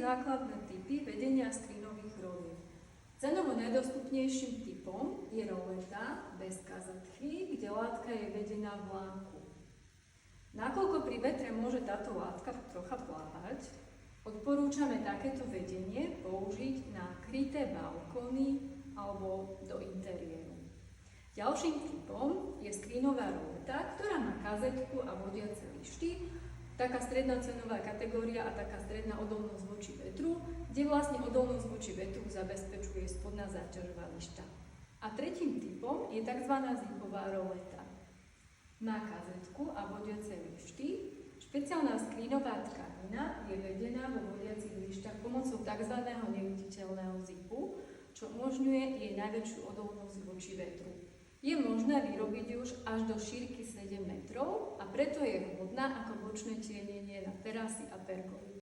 základné typy vedenia skrinových rolieb. Cenovo najdostupnejším typom je roleta bez kazetky, kde látka je vedená v vlámku. Nakoľko pri vetre môže táto látka trocha plávať, odporúčame takéto vedenie použiť na kryté balkóny alebo do interiéru. Ďalším typom je skrinová roleta, ktorá má kazetku a vodiace lišty, taká stredná cenová kategória a taká stredná odolnosť voči vetru, kde vlastne odolnosť voči vetru zabezpečuje spodná záťažová lišta. A tretím typom je tzv. Zipová roleta. Má kazetku a vodiace lišty. Špeciálna skrinová tkanina je vedená vo vodiacich lištách pomocou tzv. Neviditeľného zipu, čo umožňuje jej najväčšiu odolnosť voči vetru. Je možné vyrobiť už až do šírky 7 metrov a preto je vhodná ako bočné tienenie na terasy a pergoly.